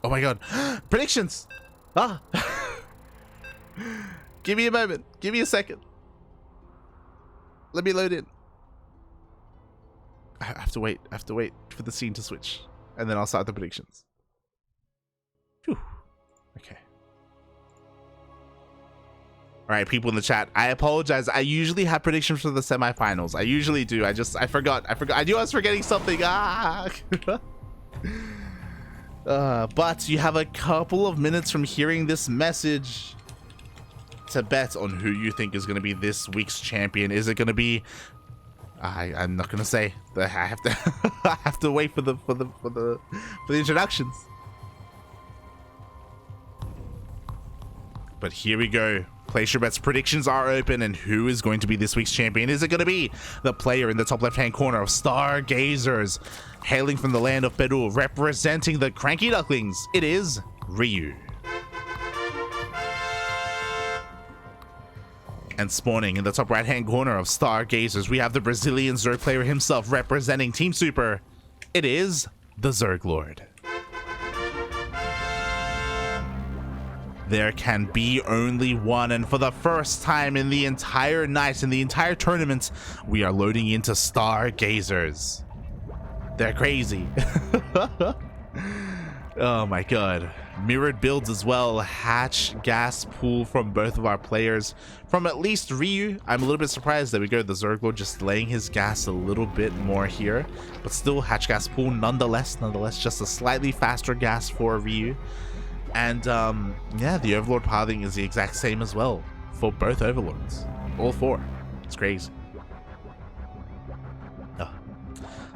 Oh my god. Predictions! Ah! Give me a moment. Give me a second. Let me load in. I have to wait. I have to wait for the scene to switch. And then I'll start the predictions. Whew. Okay. Alright, people in the chat. I apologize. I usually have predictions for the semifinals. I usually do. I forgot. I knew I was forgetting something. Ah! But you have a couple of minutes from hearing this message to bet on who you think is going to be this week's champion. Is it going to be? I'm not going to say. I have to. I have to wait for the introductions. But here we go. Place your bets. Predictions are open, and who is going to be this week's champion? Is it going to be the player in the top left-hand corner of Stargazers, hailing from the land of Peru, representing the CranKy Ducklings? It is Ryu. And spawning in the top right-hand corner of Stargazers, we have the Brazilian Zerg player himself, representing Team Super. It is TheZergLord. There can be only one, and for the first time in the entire night, in the entire tournament, we are loading into Stargazers. They're crazy. Oh my god. Mirrored builds as well. Hatch gas pool from both of our players. From at least Ryu, I'm a little bit surprised that we go TheZergLord just laying his gas a little bit more here, but still hatch gas pool nonetheless, just a slightly faster gas for Ryu. And yeah, the Overlord pathing is the exact same as well for both Overlords. All four. It's crazy. Oh.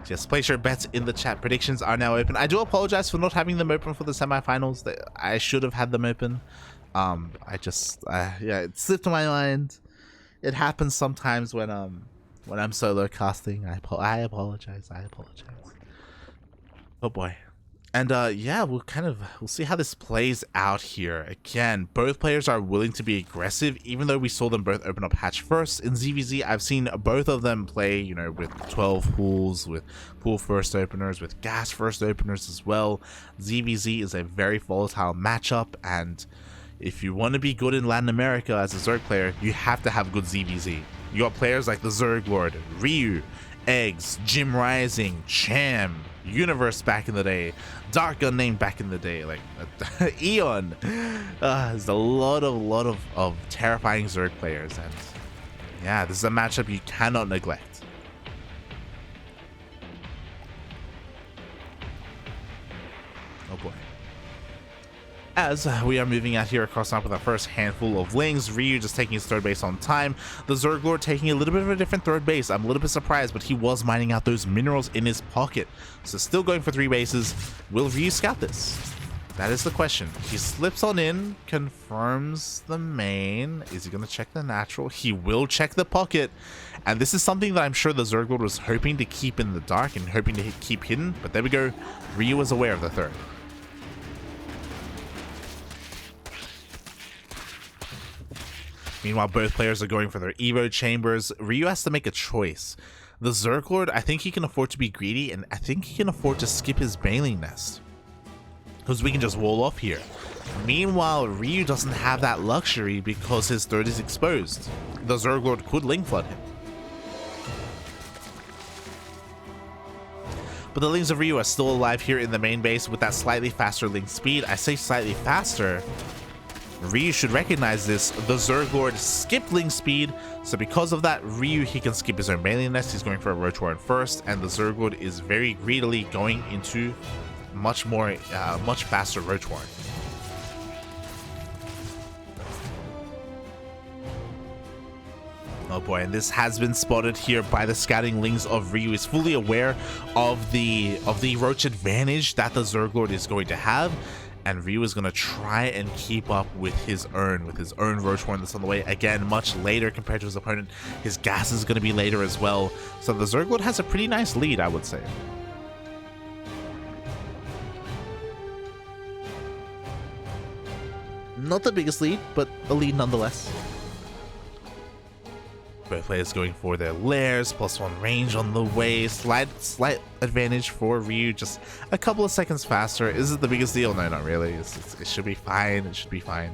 So yes, place your bets in the chat. Predictions are now open. I do apologize for not having them open for the semifinals. I should have had them open. I just yeah, it slipped my mind. It happens sometimes when I'm solo casting. I apologize. Oh boy. And yeah, we'll see how this plays out here. Again, both players are willing to be aggressive, even though we saw them both open up hatch first. In ZvZ, I've seen both of them play, you know, with 12 pools, with pool first openers, with gas first openers as well. ZvZ is a very volatile matchup, and if you want to be good in Latin America as a Zerg player, you have to have good ZvZ. You got players like TheZergLord, Ryu, Eggs, Jim Rising, Cham, Universe back in the day, Dark Unnamed back in the day, like Eon. There's a lot of terrifying Zerg players, and yeah, this is a matchup you cannot neglect. Oh boy. As we are moving out here across map with our first handful of lings, Ryu just taking his third base on time, TheZergLord taking a little bit of a different third base. I'm a little bit surprised, but he was mining out those minerals in his pocket. So still going for 3 bases. Will Ryu scout this? That is the question. He slips on in, confirms the main. Is he going to check the natural? He will check the pocket. And this is something that I'm sure TheZergLord was hoping to keep in the dark and hoping to keep hidden. But there we go. Ryu was aware of the third. Meanwhile, both players are going for their Evo chambers. Ryu has to make a choice. TheZergLord, I think he can afford to be greedy, and I think he can afford to skip his Baneling Nest, because we can just wall off here. Meanwhile, Ryu doesn't have that luxury because his third is exposed. TheZergLord could Ling Flood him. But the Lings of Ryu are still alive here in the main base with that slightly faster Ling speed. I say slightly faster. Ryu should recognize this. TheZergLord skipped Ling speed, so because of that, Ryu, he can skip his own Baneling Nest. He's going for a Roach Warren first, and TheZergLord is very greedily going into much faster Roach Warren. Oh boy, and this has been spotted here by the scouting Lings of Ryu. Is fully aware of the Roach advantage that TheZergLord is going to have. And Ryu is going to try and keep up with his own Roach Horn that's on the way. Again, much later compared to his opponent. His gas is going to be later as well. So TheZergLord has a pretty nice lead, I would say. Not the biggest lead, but a lead nonetheless. Both players going for their lairs, +1 range on the way, slight advantage for Ryu, just a couple of seconds faster. Is it the biggest deal? No, not really. It should be fine. It should be fine.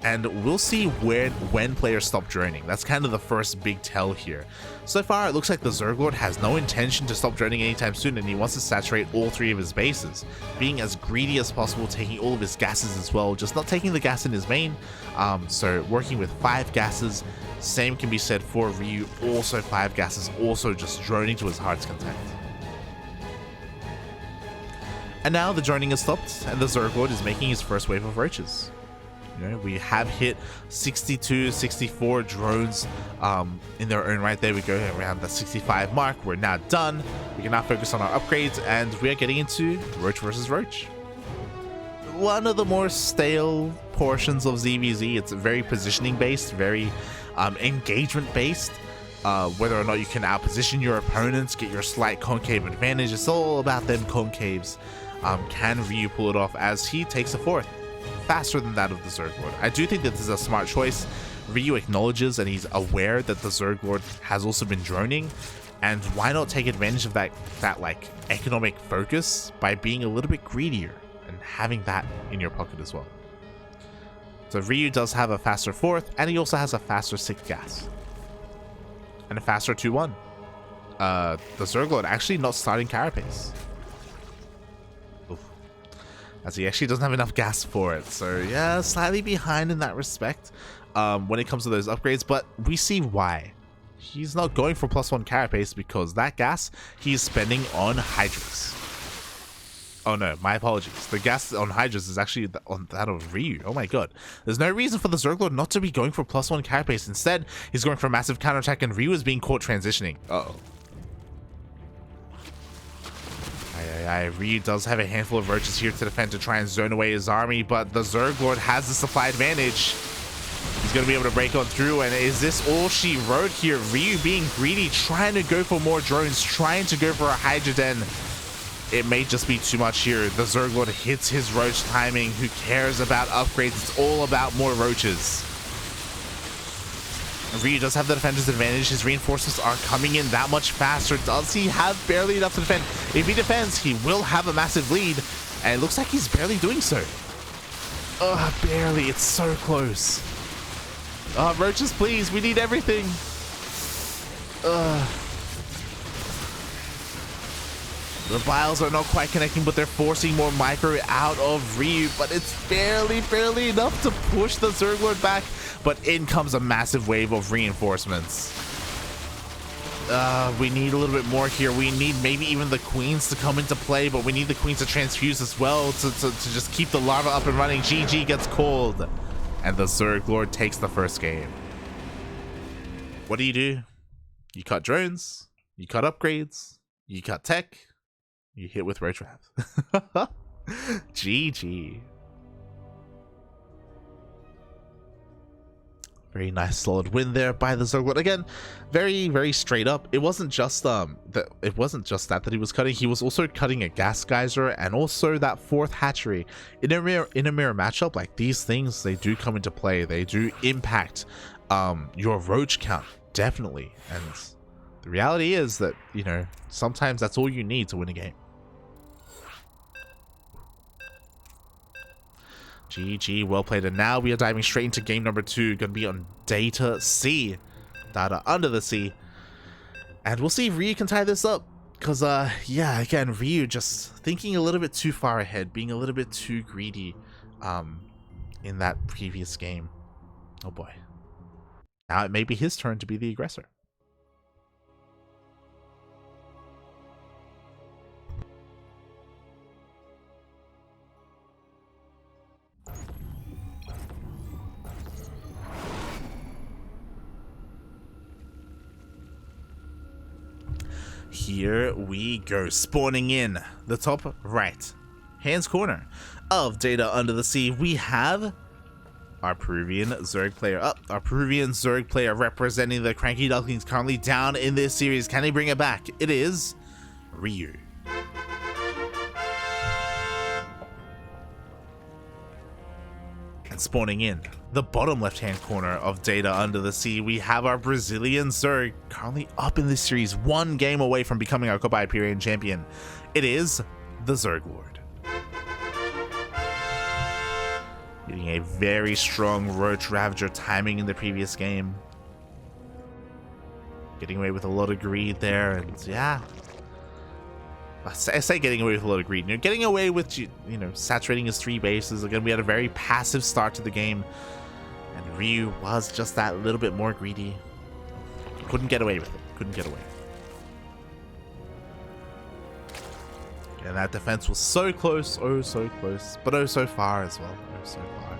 And we'll see when players stop droning. That's kind of the first big tell here. So far, it looks like the ZergLord has no intention to stop droning anytime soon, and he wants to saturate all 3 of his bases, being as greedy as possible, taking all of his gases as well, just not taking the gas in his main. So working with 5 gases. Same can be said for Ryu, also 5 gases, also just droning to his heart's content. And now the droning has stopped, and the ZergLord is making his first wave of roaches. You know, we have hit 62, 64 drones in their own right. There we go, around the 65 mark. We're now done. We can now focus on our upgrades, and we are getting into Roach versus Roach. One of the more stale portions of ZvZ. It's very positioning based, very engagement based. Whether or not you can outposition your opponents, get your slight concave advantage, it's all about them concaves. Can Ryu pull it off as he takes a 4th? Faster than that of the ZergLord. I do think that this is a smart choice. Ryu acknowledges and he's aware that the ZergLord has also been droning, and why not take advantage of that like economic focus by being a little bit greedier and having that in your pocket as well. So Ryu does have a faster 4th, and he also has a faster 6th gas and a faster 2-1. The ZergLord actually not starting Carapace, as he actually doesn't have enough gas for it. So yeah, slightly behind in that respect when it comes to those upgrades, but we see why. He's not going for +1 Carapace because that gas he's spending on Hydras. Oh no, my apologies. The gas on Hydras is actually on that of Ryu. Oh my god. There's no reason for the ZergLord not to be going for +1 Carapace. Instead, he's going for a massive counterattack, and Ryu is being caught transitioning. Uh-oh. Ryu does have a handful of roaches here to defend to try and zone away his army, but the ZergLord has the supply advantage. He's going to be able to break on through, and is this all she wrote here? Ryu being greedy, trying to go for more drones, trying to go for a Hydra Den. It may just be too much here. The ZergLord hits his roach timing. Who cares about upgrades? It's all about more roaches. Ryu does have the defender's advantage. His reinforcements are coming in that much faster. Does he have barely enough to defend? If he defends, he will have a massive lead, and it looks like he's barely doing so. Barely. It's so close. Roaches, please. We need everything. The vials are not quite connecting, but they're forcing more micro out of Ryu, but it's barely enough to push the ZergLord back. But in comes a massive wave of reinforcements. We need a little bit more here. We need maybe even the queens to come into play, but we need the queens to transfuse as well to just keep the lava up and running. GG gets called, and the ZergLord takes the first game. What do? You cut drones, you cut upgrades, you cut tech, you hit with roach traps. GG. Very nice solid win there by the ZergLord. Again, very straight up. It wasn't just that he was cutting. He was also cutting a gas geyser and also that 4th hatchery. In a mirror matchup, like these things, they do come into play. They do impact your roach count, definitely. And the reality is that, you know, sometimes that's all you need to win a game. GG, well played. And now we are diving straight into game number 2. Gonna be on Data C. Data Under the Sea. And we'll see if Ryu can tie this up. Because, yeah, again, Ryu just thinking a little bit too far ahead. Being a little bit too greedy in that previous game. Oh boy. Now it may be his turn to be the aggressor. Here we go, spawning in the top right hands corner of Data Under the Sea. We have our Peruvian Zerg player up. Our Peruvian Zerg player representing the CranKy Ducklings, currently down in this series. Can he bring it back? It is Ryu. And spawning in the bottom left-hand corner of Data Under the Sea, we have our Brazilian Zerg, currently up in this series, one game away from becoming our Copa Hyperion champion. It is TheZergLord. Getting a very strong Roach Ravager timing in the previous game. Getting away with a lot of greed there, and yeah. I say getting away with a lot of greed. You're getting away with, you know, saturating his 3 bases. Again, we had a very passive start to the game, and Ryu was just that little bit more greedy. Couldn't get away with it. Couldn't get away. And that defense was so close, oh so close, but oh so far as well. Oh so far.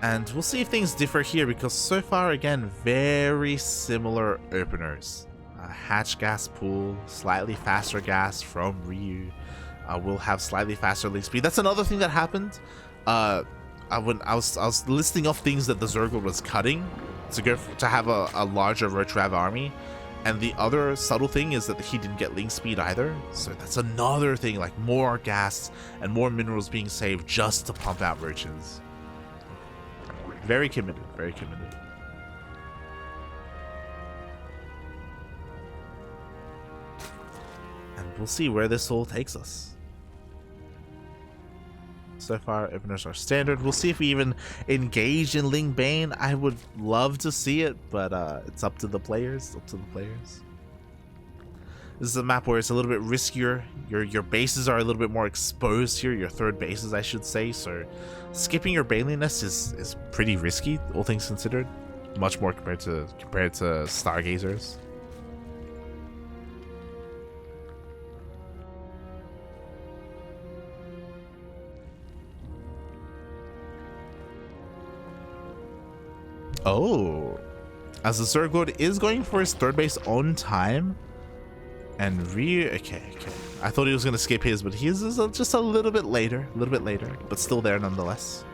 And we'll see if things differ here, because so far, again, very similar openers. Hatch gas pool, slightly faster gas from Ryu. We'll have slightly faster link speed. That's another thing that happened. I was listing off things that the ZergLord was cutting to have a larger Roach Rav army, and the other subtle thing is that he didn't get link speed either. So that's another thing, like more gas and more minerals being saved just to pump out roaches. Very committed, very committed. We'll see where this all takes us. So far, openers are standard. We'll see if we even engage in Ling Bane. I would love to see it, but it's up to the players. This is a map where it's a little bit riskier. Your bases are a little bit more exposed here. Your third bases, I should say. So skipping your Baneling Nest is pretty risky, all things considered. Much more compared to Stargazers. Oh, as the ZergLord is going for his third base on time, and okay. I thought he was gonna skip his, but he is just a little bit later, but still there nonetheless.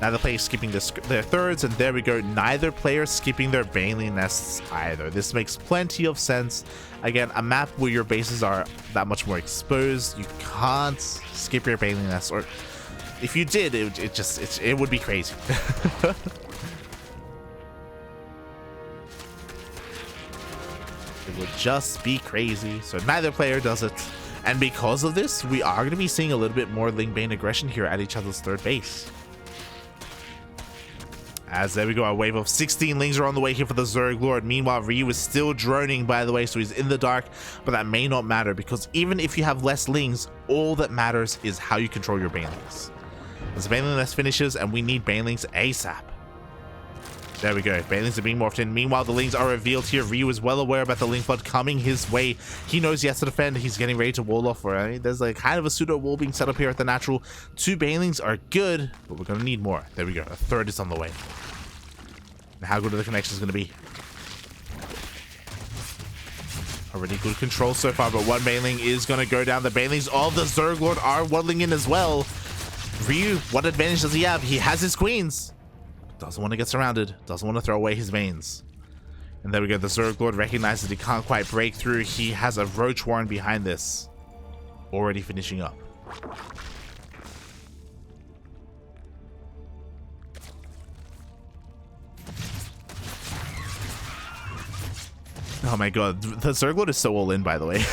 Neither player skipping their thirds, and there we go. Neither player skipping their Baneling Nests either. This makes plenty of sense. Again, a map where your bases are that much more exposed, you can't skip your Baneling Nests, or if you did, it would be crazy. It would just be crazy. So neither player does it. And because of this, we are going to be seeing a little bit more Ling Bane aggression here at each other's third base. As there we go, a wave of 16 Lings are on the way here for the ZergLord. Meanwhile, Ryu is still droning, by the way, so he's in the dark, but that may not matter, because even if you have less Lings, all that matters is how you control your Banelings. As the Baneling Nest finishes, and we need Banelings ASAP. There we go. Banelings are being morphed in. Meanwhile, the Lings are revealed here. Ryu is well aware about the Ling flood coming his way. He knows he has to defend. He's getting ready to wall off. Right? There's like kind of a pseudo wall being set up here at the natural. 2 Banelings are good, but we're going to need more. There we go. A third is on the way. And how good are the connections going to be? Already good control so far, but one Baneling is going to go down. The Banelings of the ZergLord are waddling in as well. Ryu, what advantage does he have? He has his queens. Doesn't want to get surrounded. Doesn't want to throw away his mains. And there we go. The ZergLord recognizes he can't quite break through. He has a Roach Warren behind this. Already finishing up. Oh my god, the ZergLord is so all in, by the way.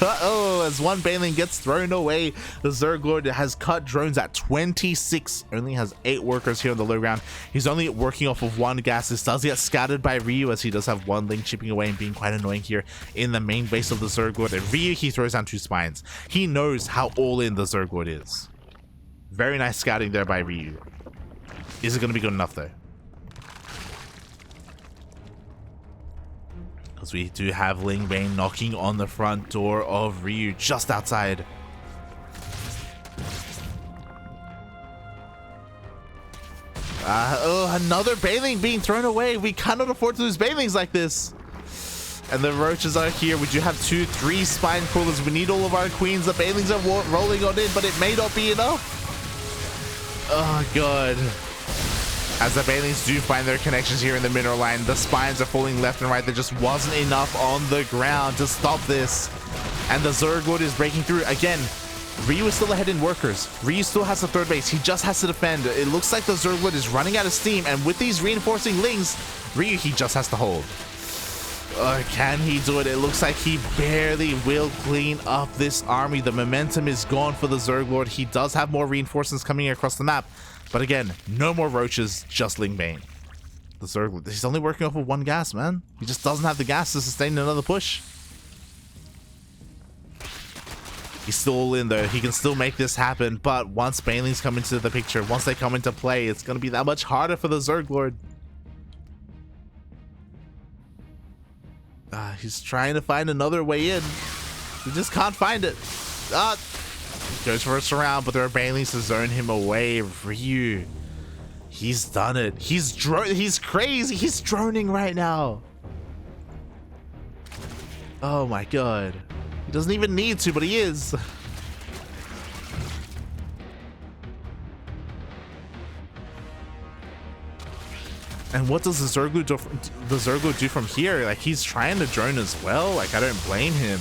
Oh, as one Baneling gets thrown away, the ZergLord has cut drones at 26. Only has 8 workers here on the low ground. He's only working off of 1 gas. This does get scattered by Ryu, as he does have 1 Ling chipping away and being quite annoying here in the main base of the ZergLord. And Ryu, he throws down 2 spines. He knows how all in the ZergLord is. Very nice scouting there by Ryu. Is it going to be good enough, though? Because we do have Ling Bane knocking on the front door of Ryu just outside. Oh, another Baneling being thrown away. We cannot afford to lose Banelings like this. And the roaches are here. We do have 2, 3 spine crawlers. We need all of our queens. The Banelings are rolling on in, but it may not be enough. Oh, God. As the Banelings do find their connections here in the mineral line, the spines are falling left and right. There just wasn't enough on the ground to stop this. And the ZergLord is breaking through. Again, Ryu is still ahead in workers. Ryu still has the third base. He just has to defend. It looks like the ZergLord is running out of steam, and with these reinforcing lings, Ryu, he just has to hold. Can he do it? It looks like he barely will clean up this army. The momentum is gone for the ZergLord. He does have more reinforcements coming across the map, but again, no more roaches, just Lingbane. The ZergLord, he's only working off of one gas, man. He just doesn't have the gas to sustain another push. He's still all in though. He can still make this happen, but once Banelings come into the picture, once they come into play, it's going to be that much harder for the ZergLord. He's trying to find another way in. He just can't find it. Goes first round, but there are Banelings to zone him away. Ryu, he's done it. He's crazy. He's droning right now. Oh my god. He doesn't even need to, but he is. And what does the ZergLord do from here? Like, he's trying to drone as well. Like, I don't blame him.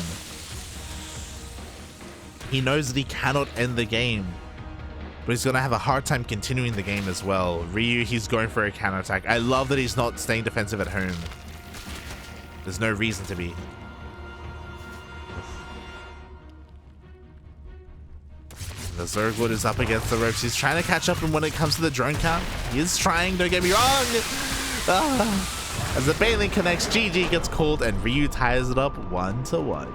He knows that he cannot end the game, but he's gonna have a hard time continuing the game as well. Ryu, he's going for a counterattack. I love that he's not staying defensive at home. There's no reason to be. The ZergLord is up against the ropes. He's trying to catch up, and when it comes to the drone count, he is trying, don't get me wrong. As the Baneling connects, GG gets called, and Ryu ties it up 1-1.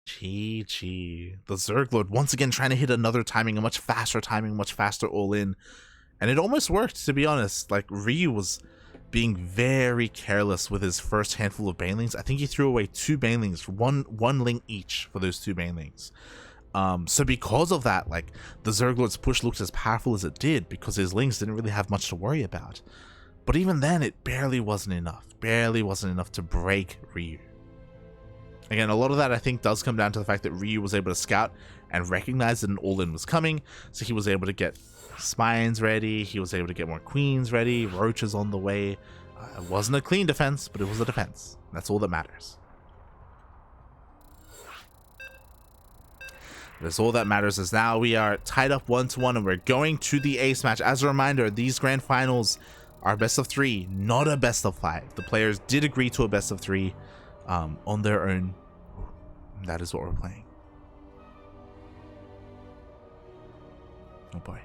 GG. The ZergLord once again trying to hit another timing, a much faster timing, much faster all-in. And it almost worked, to be honest. Like, Ryu was being very careless with his first handful of Banelings. I think he threw away 2 Banelings, one ling each for those 2 Banelings. So because of that, like, the ZergLord's push looked as powerful as it did because his lings didn't really have much to worry about. But even then, it barely wasn't enough. Barely wasn't enough to break Ryu. Again, a lot of that I think does come down to the fact that Ryu was able to scout and recognize that an all-in was coming, so he was able to get spines ready, he was able to get more queens ready, roaches on the way. It wasn't a clean defense, but it was a defense. That's all that matters. That's all that matters, is now we are tied up 1-1 and we're going to the ace match. As a reminder, these grand finals are best of 3, not a best of 5. The players did agree to a best of 3 on their own. That is what we're playing. Oh boy.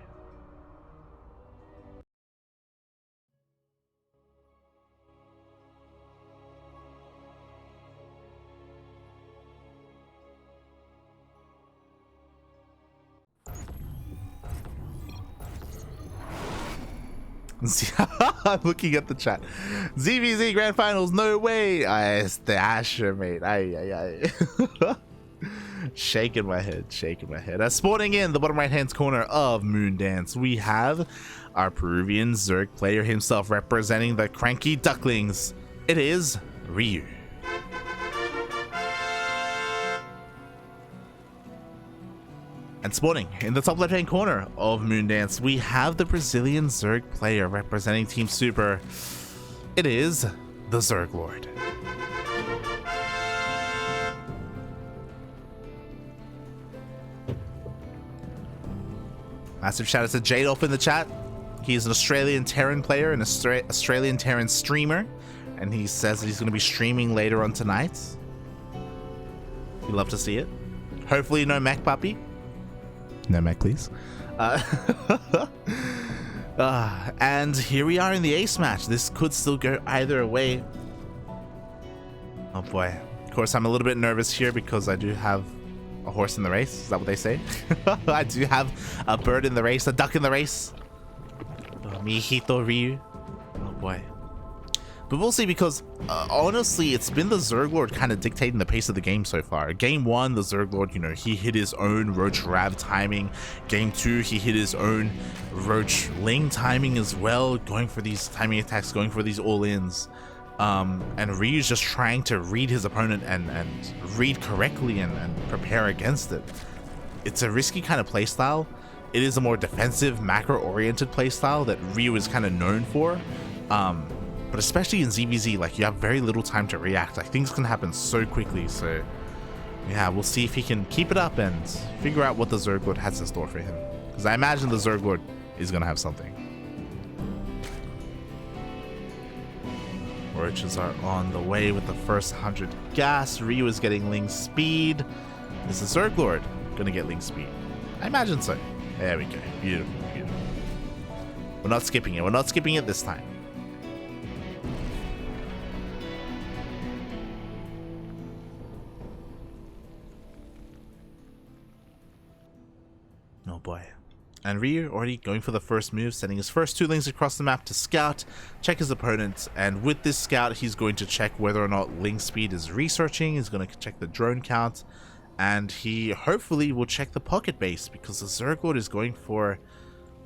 I'm looking at the chat. ZvZ Grand Finals, no way. It's the Asher, mate. Aye. Shaking my head. Sporting in the bottom right hand corner of Moondance, we have our Peruvian Zerg player himself representing the CranKy Ducklings. It is Ryu. And spawning in the top left hand corner of Moondance, we have the Brazilian Zerg player representing Team Super. It is the ZergLord. Massive shout out to Jadolf in the chat. He's an Australian Terran player, an Australian Terran streamer, and he says that he's going to be streaming later on tonight. We'd love to see it. Hopefully no mech puppy. No mech, please. And here we are in the ace match. This could still go either way. Oh boy. Of course, I'm a little bit nervous here because I do have a horse in the race. Is that what they say? I do have a bird in the race, a duck in the race. Oh, mijito Ryu. Oh boy. But we'll see, because honestly, it's been the ZergLord kind of dictating the pace of the game so far. Game 1, the ZergLord, you know, he hit his own Roach Rab timing. Game 2, he hit his own Roach Ling timing as well, going for these timing attacks, going for these all-ins. And Ryu's just trying to read his opponent and read correctly and prepare against it. It's a risky kind of playstyle. It is a more defensive, macro-oriented playstyle that Ryu is kind of known for. But especially in ZvZ, like, you have very little time to react. Like, things can happen so quickly. So yeah, we'll see if he can keep it up and figure out what the ZergLord has in store for him, because I imagine the ZergLord is gonna have something. Roaches are on the way with the first 100 gas. Ryu is getting Ling speed. Is the ZergLord gonna get Ling speed? I imagine so. There we go. Beautiful, beautiful. We're not skipping it. We're not skipping it this time. Oh boy. And Ryu already going for the first move, sending his first 2 Lings across the map to scout, check his opponent, and with this scout he's going to check whether or not Ling speed is researching. He's going to check the drone count, and he hopefully will check the pocket base, because the ZergLord is going for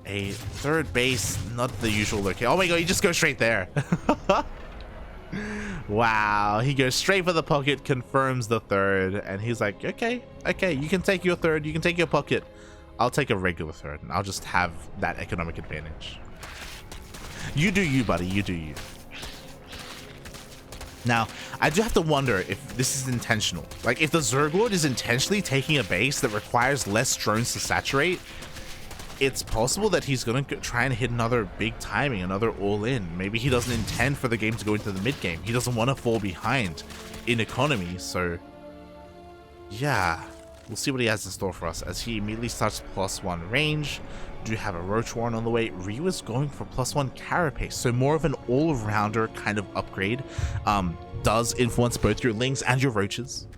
a 3rd base, not the usual location. Oh my god, he just goes straight there. Wow, he goes straight for the pocket, confirms the 3rd, and he's like, okay, you can take your 3rd, you can take your pocket. I'll take a regular 3rd, and I'll just have that economic advantage. You do you, buddy. You do you. Now, I do have to wonder if this is intentional. Like, if the ZergLord is intentionally taking a base that requires less drones to saturate, it's possible that he's going to try and hit another big timing, another all-in. Maybe he doesn't intend for the game to go into the mid-game. He doesn't want to fall behind in economy, so yeah. We'll see what he has in store for us as he immediately starts +1 range. Do have a Roach Warren on the way. Ryu is going for +1 carapace, so more of an all-rounder kind of upgrade. Does influence both your Lings and your Roaches.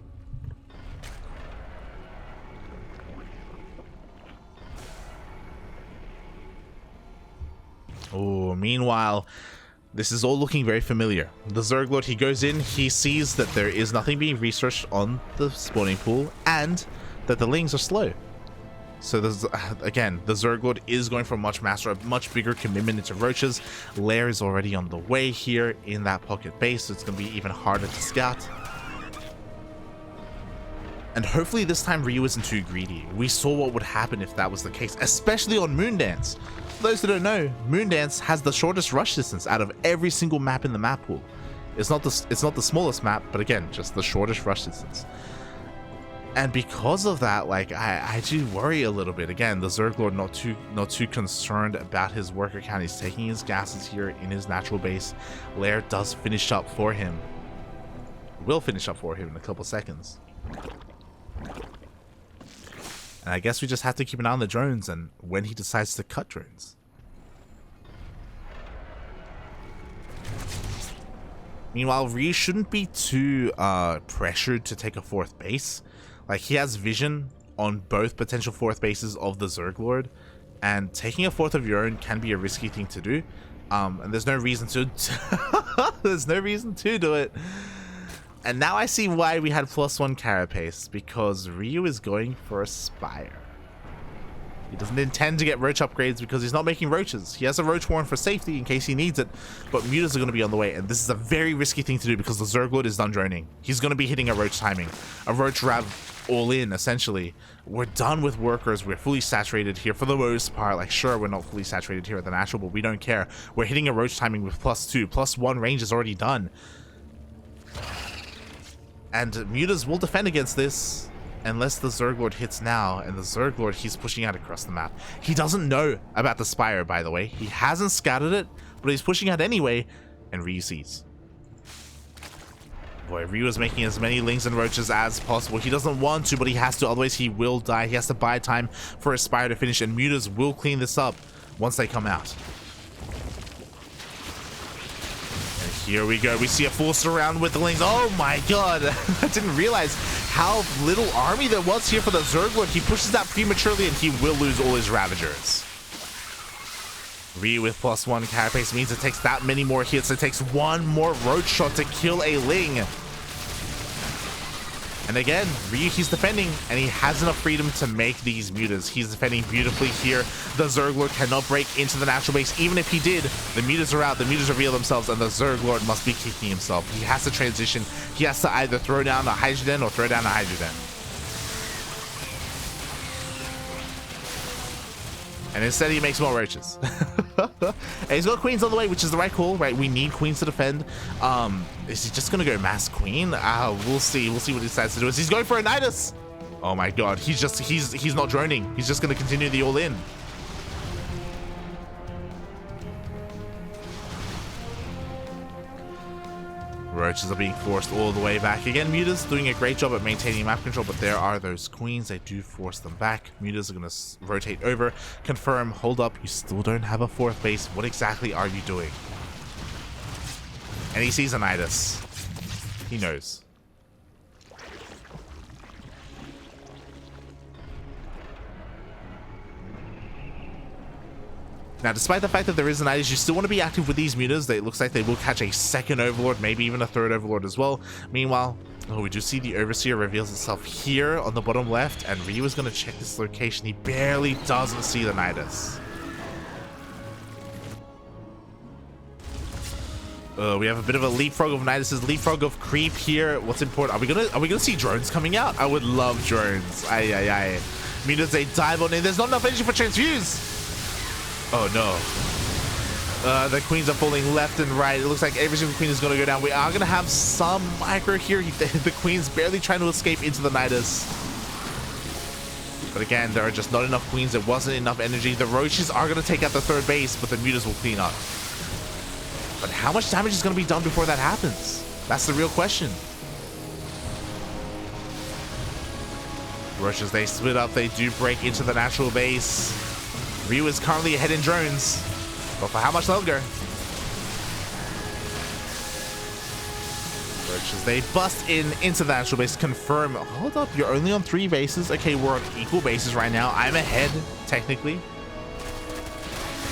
Oh, meanwhile, this is all looking very familiar. The ZergLord, he goes in, he sees that there is nothing being researched on the spawning pool, and that the Lings are slow. So there's, again, the ZergLord is going for a much bigger commitment into Roaches. Lair is already on the way here in that pocket base, so it's going to be even harder to scout. And hopefully this time Ryu isn't too greedy. We saw what would happen if that was the case, especially on Moondance. For those who don't know, Moondance has the shortest rush distance out of every single map in the map pool. It's not the smallest map, but again, just the shortest rush distance. And because of that, like, I do worry a little bit. Again, the ZergLord not too concerned about his worker count. He's taking his gases here in his natural base. Lair does finish up for him. Will finish up for him in a couple seconds. And I guess we just have to keep an eye on the drones and when he decides to cut drones. Meanwhile, Ryu shouldn't be too pressured to take a 4th base. Like, he has vision on both potential 4th bases of the ZergLord, and taking a 4th of your own can be a risky thing to do. And there's no reason to there's no reason to do it. And now I see why we had +1 carapace, because Ryu is going for a Spire. He doesn't intend to get Roach upgrades because he's not making Roaches. He has a Roach Warren for safety in case he needs it, but Mutas are going to be on the way, and this is a very risky thing to do because the ZergLord is done droning. He's going to be hitting a Roach timing, a Roach Rav all in, essentially. We're done with workers. We're fully saturated here for the most part. Like, sure, we're not fully saturated here at the natural, but we don't care. We're hitting a Roach timing with +2. +1 range is already done. And Mutas will defend against this unless the ZergLord hits now, and the ZergLord, he's pushing out across the map. He doesn't know about the Spire, by the way. He hasn't scouted it, but he's pushing out anyway, and Ryu sees. Boy, Ryu is making as many Lings and Roaches as possible. He doesn't want to, but he has to, otherwise he will die. He has to buy time for a Spire to finish, and Mutas will clean this up once they come out. Here we go. We see a full surround with the Lings. Oh my god. I didn't realize how little army there was here for the ZergLord. He pushes out prematurely and he will lose all his Ravagers. Ryu with +1 carapace means it takes that many more hits. It takes one more Roach shot to kill a Ling. And again, Ryu, he's defending, and he has enough freedom to make these Mutas. He's defending beautifully here. The ZergLord cannot break into the natural base. Even if he did, the Mutas are out. The Mutas reveal themselves, and the ZergLord must be kicking himself. He has to transition. He has to either throw down a Hydrogen or throw down a Hydrogen. And instead he makes more roaches. And he's got queens on the way, which is the right call, right? We need queens to defend. Is he just gonna go mass queen? We'll see. We'll see what he decides to do. He's going for a Nidus. Oh my god, he's not droning. He's just gonna continue the all-in. Roaches are being forced all the way back. Again, Mutas doing a great job at maintaining map control, but there are those queens. They do force them back. Mutas are going to rotate over. Confirm, hold up. You still don't have a fourth base. What exactly are you doing? And he sees a Nidus. He knows. Now, despite the fact that there is an Nidus, you still want to be active with these Mutas. It looks like they will catch a second Overlord, maybe even a third Overlord as well. Meanwhile, we do see the Overseer reveals itself here on the bottom left, and Ryu is going to check this location. He barely doesn't see the Nidus. We have a bit of a leapfrog of Nidus's, leapfrog of creep here. What's important? Are we gonna see drones coming out? I would love drones. Aye. Mutas, they dive on in. There's not enough energy for transfuse. Oh no. The queens are falling left and right. It looks like every single queen is going to go down. We are going to have some micro here. The queen's barely trying to escape into the Nidus. But again, there are just not enough queens. There wasn't enough energy. The roaches are going to take out the third base, but the Mutas will clean up. But how much damage is going to be done before that happens? That's the real question. Roaches, they split up. They do break into the natural base. Ryu is currently ahead in drones, but for how much longer? Roaches, they bust into the natural base. Confirm. Hold up, you're only on 3 bases. Okay, we're on equal bases right now. I'm ahead, technically.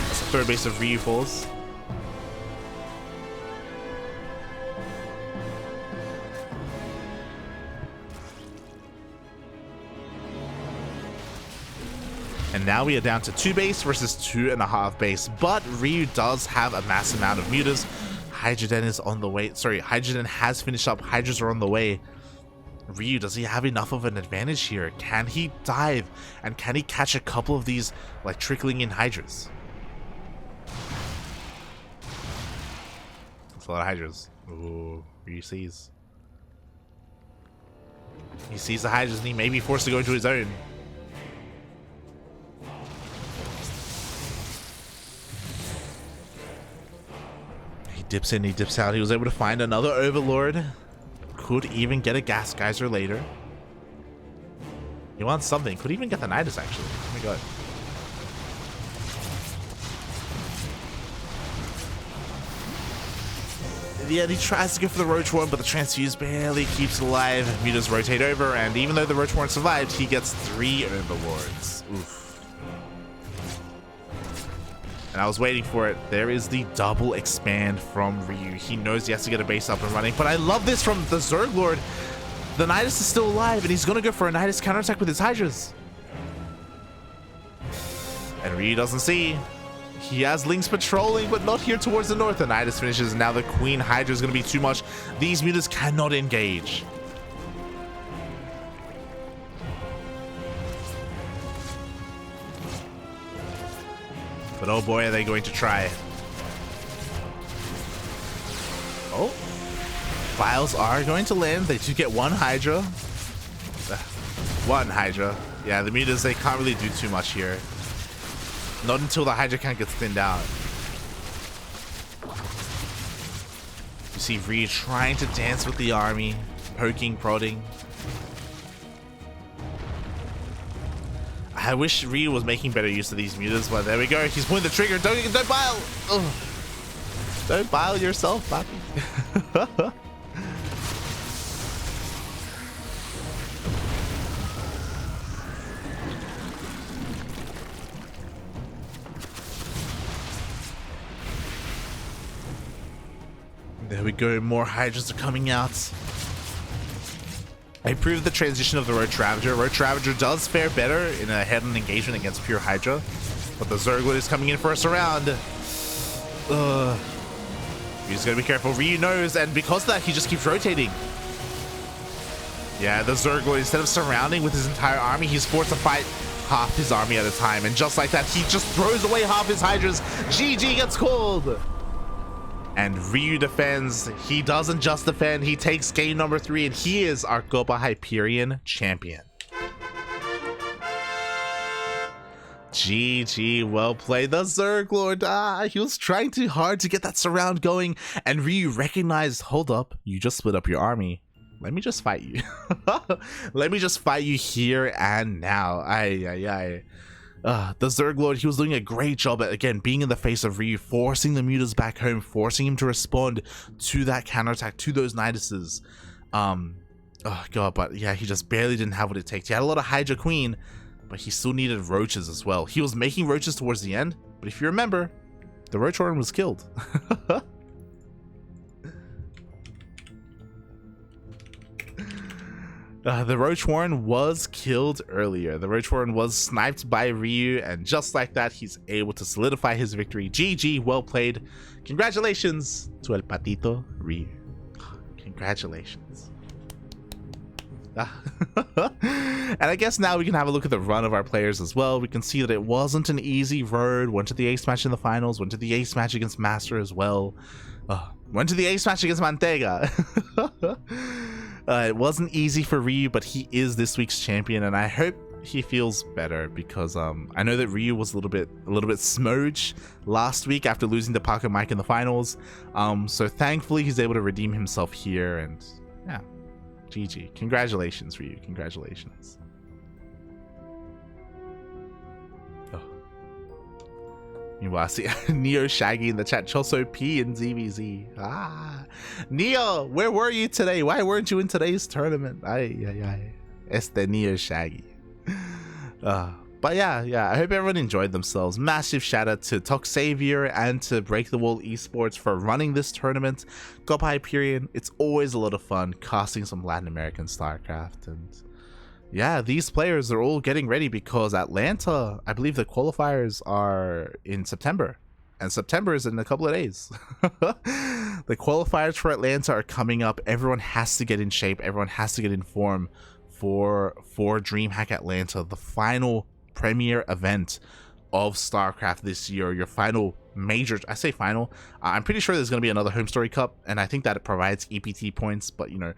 That's the third base of Ryu falls. And now we are down to 2 base versus 2.5 base. But Ryu does have a mass amount of Mutas. Hydrogen is on the way. Sorry, Hydrogen has finished up. Hydras are on the way. Ryu, does he have enough of an advantage here? Can he dive? And can he catch a couple of these, like, trickling in Hydras? That's a lot of Hydras. Ooh, Ryu sees. He sees the Hydras and he may be forced to go into his own. Dips in, he dips out. He was able to find another Overlord. Could even get a Gas Geyser later. He wants something. Could even get the Nidus, actually. Oh my god. Yeah, he tries to go for the Roach Warren, but the Transfuse barely keeps it alive. Mutas rotate over, and even though the Roach Warren survived, he gets 3 Overlords. Oof. And I was waiting for it. There is the double expand from Ryu. He knows he has to get a base up and running. But I love this from the ZergLord. The Nidus is still alive, and he's going to go for a Nidus counterattack with his Hydras. And Ryu doesn't see. He has Lynx patrolling, but not here towards the north. The Nidus finishes, and now the Queen Hydra is going to be too much. These Mutas cannot engage. But oh boy, are they going to try. Oh. Files are going to land. They do get 1 Hydra. 1 Hydra. Yeah, the Mutas, they can't really do too much here. Not until the Hydra count gets thinned out. You see Ryu trying to dance with the army. Poking, prodding. I wish Ryu was making better use of these Mutas, but there we go. He's pulling the trigger. Don't bile. Ugh. Don't bile yourself, Pappy. There we go. More Hydras are coming out. I improved the transition of the Roach Ravager. Roach Ravager does fare better in a head-on engagement against pure Hydra. But the ZergLord is coming in for a surround. He's gonna be careful. Ryu knows, and because of that, he just keeps rotating. Yeah, the ZergLord, instead of surrounding with his entire army, he's forced to fight half his army at a time, and just like that, he just throws away half his Hydras. GG gets called. And Ryu defends. He doesn't just defend, he takes game number 3, and he is our Copa Hyperion champion. GG, well played. The ZergLord, he was trying too hard to get that surround going, and Ryu recognized, hold up, you just split up your army. Let me just fight you. Let me just fight you here and now. The ZergLord, he was doing a great job at, again, being in the face of Ryu, forcing the mutas back home, forcing him to respond to that counterattack, to those Niduses. Oh god, but yeah, he just barely didn't have what it takes. He had a lot of Hydra Queen, but he still needed roaches as well. He was making roaches towards the end, but if you remember, the roach horn was killed. The roach horn was killed earlier. The roach horn was sniped by Ryu, and just like that, he's able to solidify his victory. GG, well played. Congratulations to El Patito Ryu. Congratulations. And I guess now we can have a look at the run of our players as well. We can see that it wasn't an easy road. Went to the ace match in the finals, went to the ace match against Master as well, went to the ace match against Mantega. It wasn't easy for Ryu, but he is this week's champion, and I hope he feels better, because I know that Ryu was a little bit smudged last week after losing to Paco Mike in the finals. So thankfully he's able to redeem himself here, and yeah, GG. Congratulations, Ryu. Congratulations. Oh. Meanwhile, I see Neo Shaggy in the chat. Choso P and ZvZ. Neo, where were you today? Why weren't you in today's tournament? Este Neo Shaggy. But yeah, I hope everyone enjoyed themselves. Massive shout out to Toxavier and to Break the Wall Esports for running this tournament. Copa Hyperion, it's always a lot of fun casting some Latin American StarCraft, and yeah, these players are all getting ready because Atlanta, I believe the qualifiers are in September, and September is in a couple of days. The qualifiers for Atlanta are coming up. Everyone has to get in shape, everyone has to get in form for DreamHack Atlanta, the final premier event of StarCraft this year, your final major, I say final, I'm pretty sure there's going to be another Home Story Cup, and I think that it provides EPT points, but you know,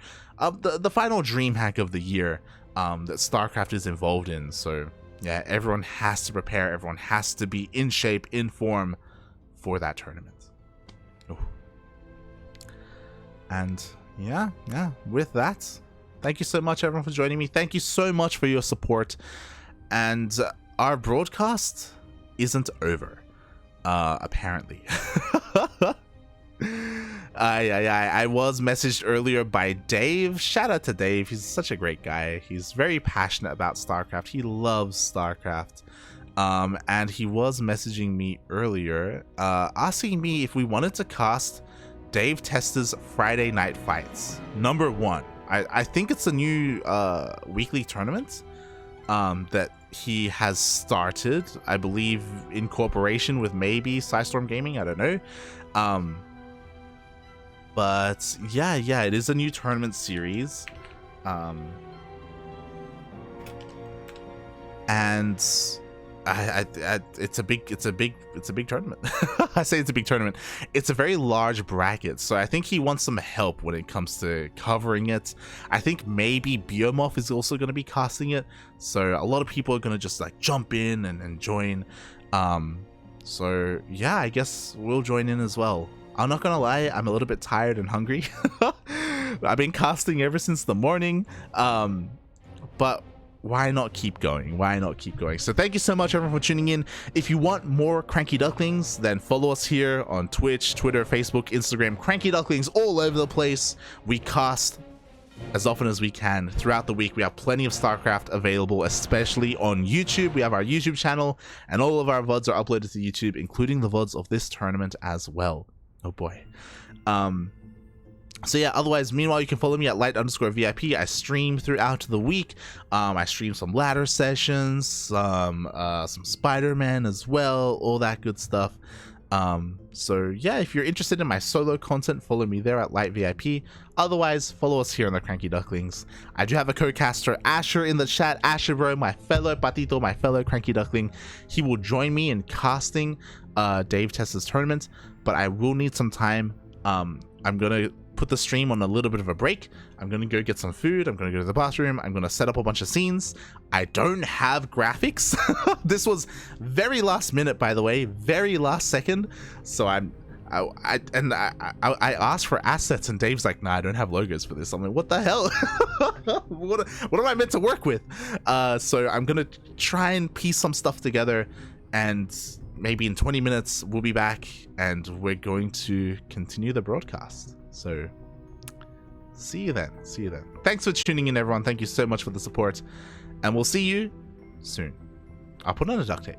the final DreamHack of the year that StarCraft is involved in. So yeah, everyone has to prepare, everyone has to be in shape, in form for that tournament. Ooh. And yeah, with that, thank you so much everyone for joining me. Thank you so much for your support. And our broadcast isn't over, apparently. I was messaged earlier by Dave. Shout out to Dave. He's such a great guy. He's very passionate about StarCraft. He loves StarCraft. And he was messaging me earlier, asking me if we wanted to cast Dave Tester's Friday Night Fights #1. I think it's a new weekly tournament that he has started, I believe in cooperation with maybe Psystorm Gaming, I don't know. But yeah, it is a new tournament series. And it's a big tournament. I say it's a big tournament. It's a very large bracket, so I think he wants some help when it comes to covering it. I think maybe Biomorph is also going to be casting it, so a lot of people are going to just like jump in and join. So yeah, I guess we'll join in as well. I'm not gonna lie, I'm a little bit tired and hungry. I've been casting ever since the morning, but why not keep going? So thank you so much everyone for tuning in. If you want more CranKy Ducklings, then follow us here on Twitch, Twitter, Facebook, Instagram. CranKy Ducklings all over the place. We cast as often as we can throughout the week. We have plenty of StarCraft available, especially on YouTube. We have our YouTube channel, and all of our VODs are uploaded to YouTube, including the VODs of this tournament as well. Oh boy. So yeah, otherwise, meanwhile, you can follow me at light_VIP. I stream throughout the week. I stream some ladder sessions, some Spider-Man as well, all that good stuff. So yeah, if you're interested in my solo content, follow me there at LightVIP. Otherwise, follow us here on the CranKy Ducklings. I do have a co-caster, Asher, in the chat. Asher, bro, my fellow patito, my fellow CranKy Duckling. He will join me in casting Dave Tessa's tournament, but I will need some time. I'm gonna put the stream on a little bit of a break. I'm gonna go get some food. I'm gonna go to the bathroom. I'm gonna set up a bunch of scenes. I don't have graphics. This was very last minute, by the way, very last second. So I asked for assets, and Dave's like, nah, I don't have logos for this. I'm like, what the hell? what am I meant to work with? So I'm gonna try and piece some stuff together, and maybe in 20 minutes we'll be back, and we're going to continue the broadcast. So see you then. Thanks for tuning in, everyone. Thank you so much for the support, and we'll see you soon. I'll put on a duct tape.